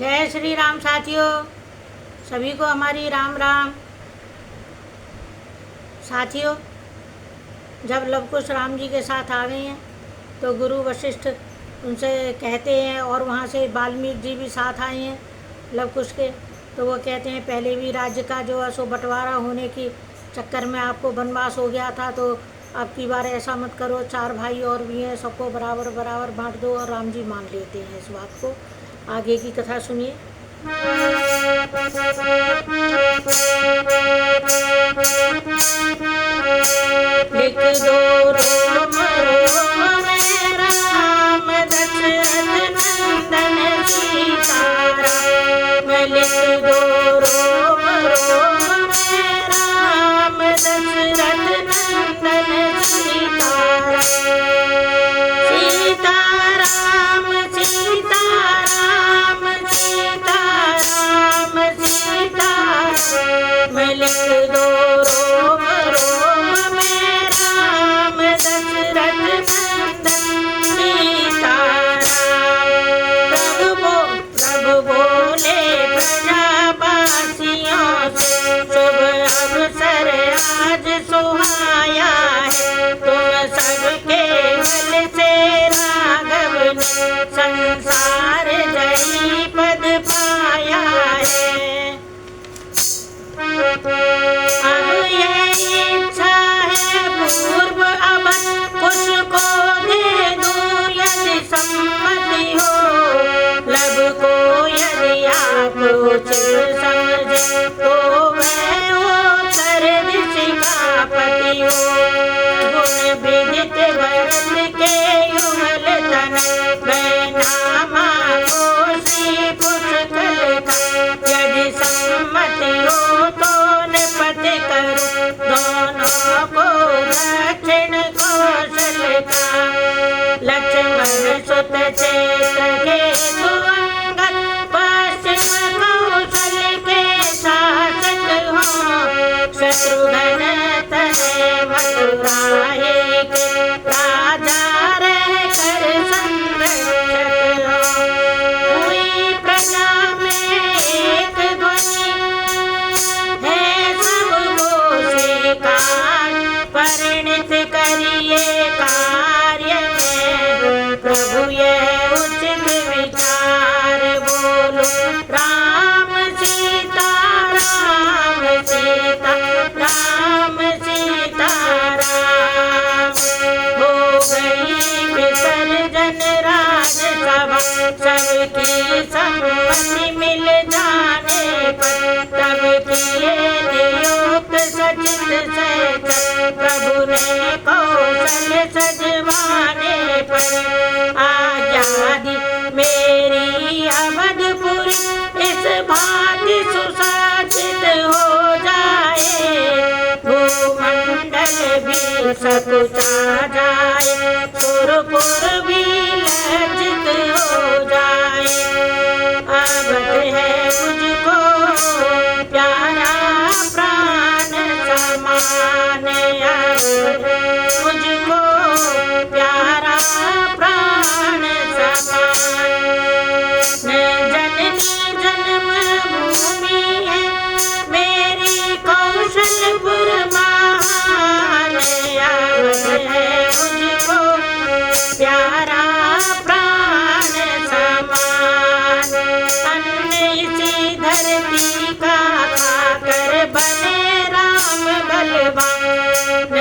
जय श्री राम साथियों, सभी को हमारी राम राम। साथियों, जब लव कुश राम जी के साथ आ गए हैं तो गुरु वशिष्ठ उनसे कहते हैं, और वहाँ से वाल्मीकि जी भी साथ आए हैं लव कुश के, तो वो कहते हैं पहले भी राज्य का जो है सो बंटवारा होने की चक्कर में आपको वनवास हो गया था, तो अब की बार ऐसा मत करो, 4 भाई और भी हैं, सबको बराबर बराबर बांट दो। और राम जी मान लेते हैं इस बात को। आगे की कथा सुनिए। लिख दो रोम रोम में राम दशरथ नंदन सीताराम। लिख दो रोम रोम में राम दशरथ नंदन सीताराम। सीताराम सीताराम सीताराम सीताराम। लिख दो रोम रोम में राम दशरथ नंदन सीताराम। प्रभु बोले प्रजावासियों से, शुभ अवसर आज सुहाया है, तुम सबके बल से राघव ने संसार जयी पद पाया है। अब ये इच्छा है पूर्व अब कुश को दे दूं यदि सम्मति हो। लब को यदि आप उचित समझे तो मैं उत्तर दिशा का पति हो। गुण विदित भरत के युगल तन, मैं नामा को श्री पुष्कल का। यदि सम्मति हो तो निपट करूं दोनों को दक्षिण कौशल का। लक्ष्मण सुत चेत केतु अंगद, पश्चिम कौशल के शासक हों। शत्रुघ्न तनय मथुराए के राजा रह कर संरक्षक हों। हुई प्रजा में एक ध्वनि है सबको स्वीकार, परिणित करिए कार्य में प्रभु यह उचित विचार। बोलो राम सीता राम सीता राम सीता राम। हो गई विसर्जन राजसभा, सबकी सम्मति मिल जाने पर, तब किए नियुक्त सचित सैकत प्रभु ने कौशल सजवाने पर। आजादी मेरी अवधपुरी इस भांति सुशासित हो जाए, भूमंडल भी सकुचा जाए, सुरपुर भी लज्जित हो जाए। अवध है मुझको प्यारा प्राण समान, अवध है मुझको प्यारा प्राण समान। जननी जन्म भूमि है मेरी कौशलपुर महान, अवध है मुझको प्यारा प्राण समान। अन्न इसी धरती का खाकर बने राम बलवान,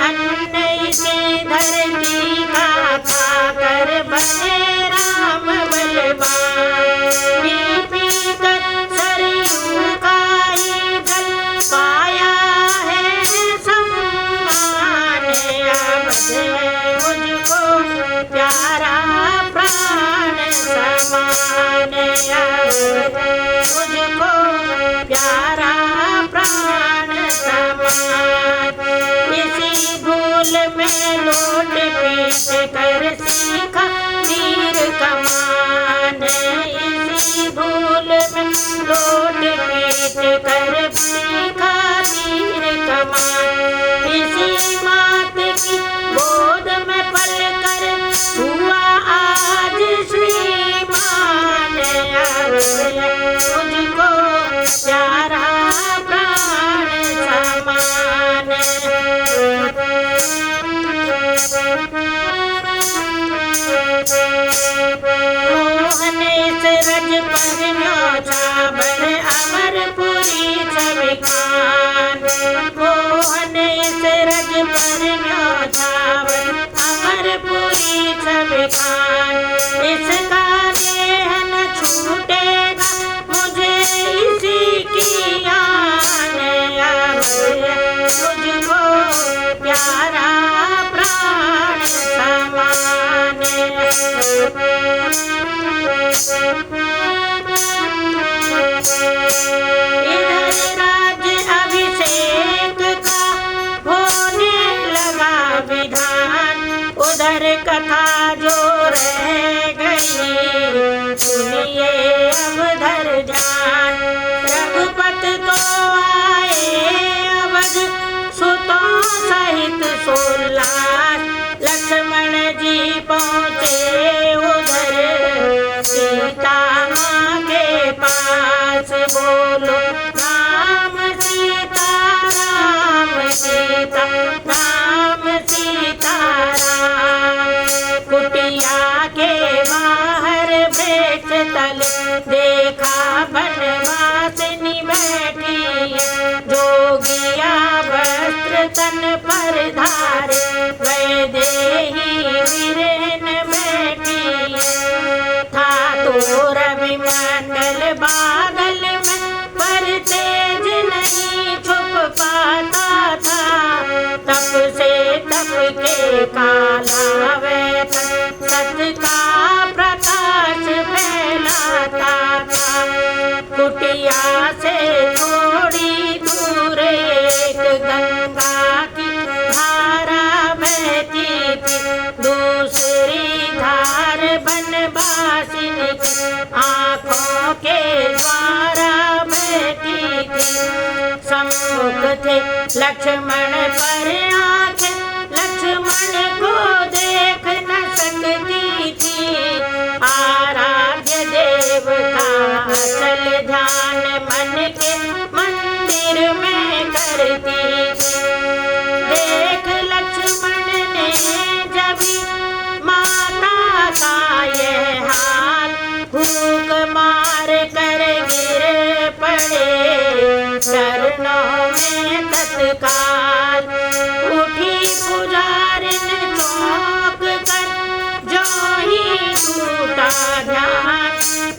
अन्न इसी धरती का खाकर बने राम बलवान। पी पी कर सरयू का ही जल पाया है सम्मान, अवध है मुझको प्यारा प्राण समान, अवध है मुझको प्यारा प्राण समान। इसी भूल में लोट पीट कर सीखा तीर कमान, इसी भूल में लोट पीट कर सीखा तीर कमान। इसी बात की गोद में पल कर हुआ आज श्रीमान, अवध खान। मोहन इस रज पर न्योछावर अमरपुरी सब खान। इसका देह न छूटेगा मुझे इसी की आन। अब तुझको प्यारा प्राण समान। इधर राज्य अभिषेक का होने लगा विधान। उधर कथा जो रह गई सुनिए अब धर ध्यान। रघुपति तो आए अवध सुतों सहित सोल्लास। लक्ष्मण जी पहुँचे उधर सीता माँ के पास। बोलो राम सीता राम सीता राम सीता राम। कुटिया के बाहर वृक्ष तले देखा बनवासिनी बैठी है। जोगिया वस्त्र तन पर धारे वैदेही वीरेन बैठी है। था तो रवि मंडल बादल में पर तेज नहीं छुप पाता था। तप से तप के काला वेतन सत का प्रकाश फैलाता था। कुटिया से थोड़ी दूर एक गंगा की धारा बहती थी। दूसरी धार बनवासिनी की आँखों के द्वारा बहती थी। सम्मुख थे लक्ष्मण पर आँखें लक्ष्मण को देख न सकती थी। आराध्य देव का अचल ध्यान मन के मंदिर में करती थी। देख लक्ष्मण ने जभी माता का ये हाल फूंक मार कर गिर पड़े चरणों में तत्काल। उठी पुजारिन चौंक कर जो ही टूटा ध्यान।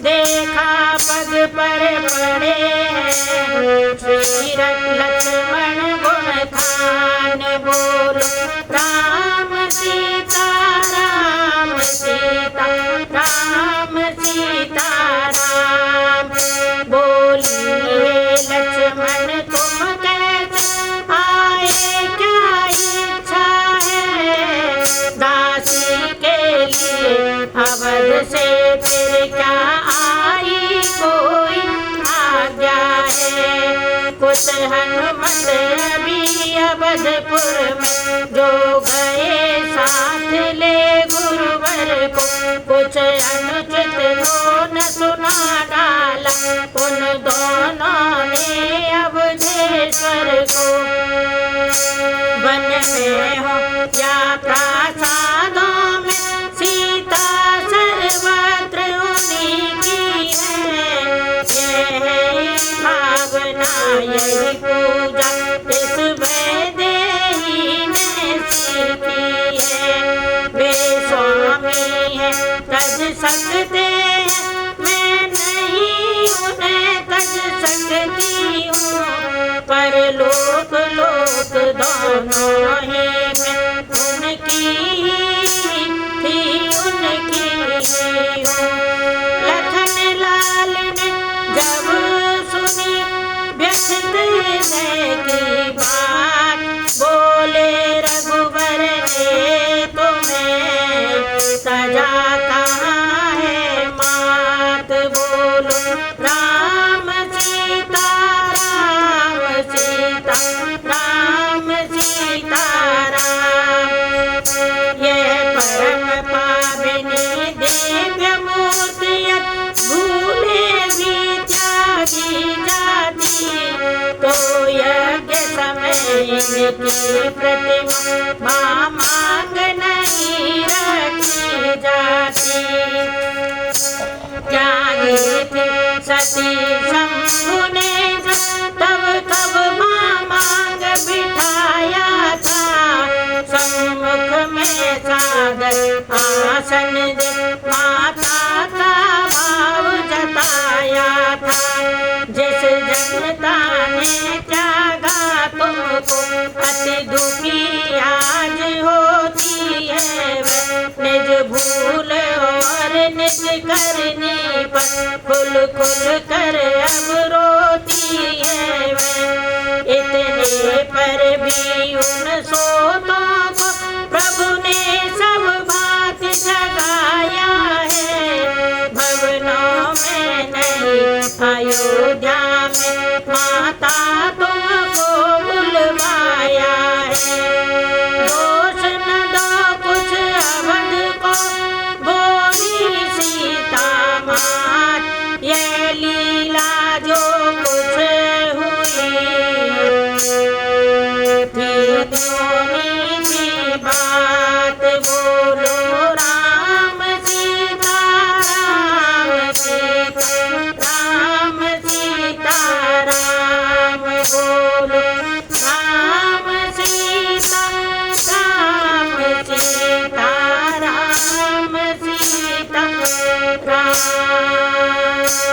देखा पग पर पड़े हैं श्री लक्ष्मण गुण खान। बोलो राम सीता राम सीता राम सीता राम। बोलिए लक्ष्मण तुम कैसे आए क्या इच्छा है। दासी के लिए अवध से फिर क्या आई कोई आज्ञा है। कुछ हनुमत अभी अवधपुर में जो गए साथ ले गुरुवर को। कुछ अनुचित को न सुना डाला उन दोनों ने अवधेश्वर को। वन में हो या प्रासादों में सीता सर्वत्र उन्हीं की है। यही भावना यही पूजा इस वैदेही ने सीखी है। वे स्वामी है तज सकते हैं मैं नहीं उन्हें तज सकती हूँ। पर लोक लोक दोनों ही मैं उनकी थी उनकी ही हूँ। लखन लाल ने जब सुनी व्यथित हृदय की बात। बोले रघुवर ने तुम्हें सजा कहाँ है मात। बोलो राम सीता राम सीता राम सीता राम। यह परम पावनी दिव्य मूर्तियाँ भूले भी त्यागी जाती। तो यज्ञ समय इनकी प्रतिमा मांग नहीं रखी जाती। त्यागी थे सती शंभु ने तब सागर आसन दे माता का भाव जताया था। जिस जनता ने त्यागा तुमको अति दुखी आज होती है वह, निज भूल और निज करने पर खुल खुल कर अब रोती है वह। इतने पर भी उन सोतों को प्रभु ने